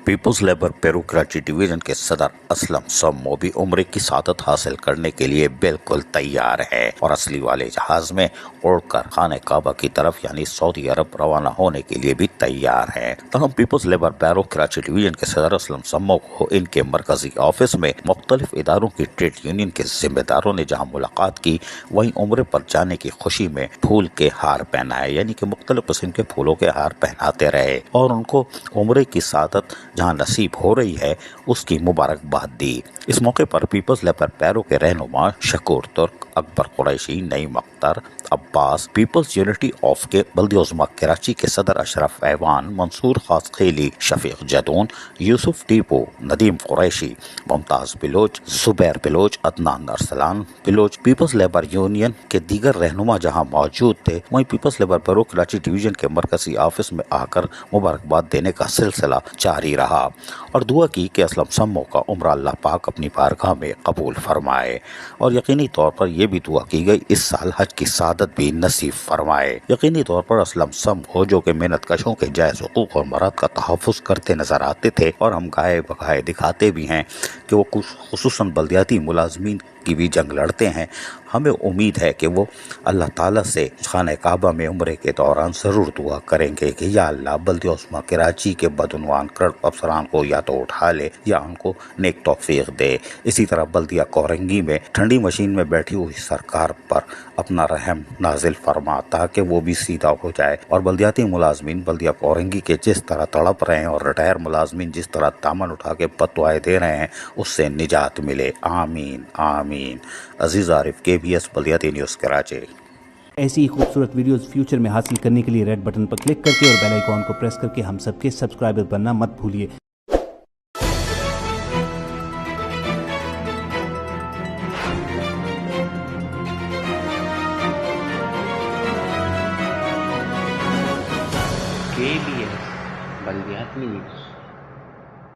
Peoples labour bureaucracy division کے صدر اسلم سمو بھی عمرے کی سعادت حاصل کرنے کے لیے بالکل تیار ہے اور اصلی والے جہاز میں اڑ کر خانہ کعبہ کی طرف یعنی سعودی عرب روانہ ہونے کے لیے بھی تیار ہے۔ تاہم پیپلز لیبر بیوروکریسی ڈویژن کے صدر اسلم سمو کو ان کے مرکزی آفس میں مختلف اداروں کی ٹریڈ یونین کے ذمہ داروں نے جہاں ملاقات کی، وہیں عمرے پر جانے کی خوشی میں پھول کے ہار پہنائے، یعنی کہ مختلف قسم کے پھولوں کے ہار پہناتے رہے اور ان کو عمرے کی سعادت جہاں نصیب ہو رہی ہے اس کی مبارکباد دی۔ اس موقع پر پیپلز لیبر پیرو کے رہنما شکور ترک، اکبر قریشی، نعیم اختر، عباس، پیپلز یونٹی آف کے بلدیہ عظمیٰ کراچی کے صدر اشرف ایوان، Mansoor Khas Khaili, Shafiq Jadoon, Yousuf Tipu, Nadeem Qureshi, Mumtaz Baloch, Zubair Baloch, Adnan Arsalan Baloch, people's labour union کے دیگر رہنما جہاں موجود تھے، وہیں پیپلز لیبر بیوروکریسی ڈویژن کے مرکزی آفس میں آ کر مبارکباد دینے کا سلسلہ جاری رہا اور دعا کی کہ اسلم سمو کا عمرہ اللہ پاک اپنی بارگاہ میں قبول فرمائے اور یقینی طور پر یہ بھی دعا کی گئی اس سال حج کی سعادت بھی نصیب فرمائے۔ یقینی طور پر اسلم سمو جو کہ محنت کشوں کے جائز حقوق اور مراد کا تحفظ کرتے نظر آتے تھے اور ہم گائے بگائے دکھاتے بھی ہیں کہ وہ خصوصاً بلدیاتی ملازمین کی بھی جنگ لڑتے ہیں، ہمیں امید ہے کہ وہ اللہ تعالیٰ سے خانہ کعبہ میں عمرے کے دوران ضرور دعا کریں گے کہ یا اللہ بلدیہ عظمیٰ کراچی کے بدعنوان کرد افسران کو یا تو اٹھا لے یا ان کو نیک توفیق دے۔ اسی طرح بلدیہ کورنگی میں ٹھنڈی مشین میں بیٹھی ہوئی سرکار پر اپنا رحم نازل فرما تاکہ وہ بھی سیدھا ہو جائے اور بلدیاتی ملازمین بلدیہ کورنگی کے جس طرح تڑپ رہے ہیں اور ریٹائر ملازمین جس طرح دامن اٹھا کے بددعائیں دے رہے ہیں اس سے نجات ملے، آمین آمین۔ عزیز عارف، KBS بلدیاتی نیوز کراچی۔ ایسی ہی خوبصورت ویڈیوز فیوچر میں حاصل کرنے کے لیے ریڈ بٹن پر کلک کر کے اور بیل آئیکن کو پریس کر کے ہم سب کے سبسکرائبر بننا مت بھولیے۔ KBS بلدیاتی نیوز۔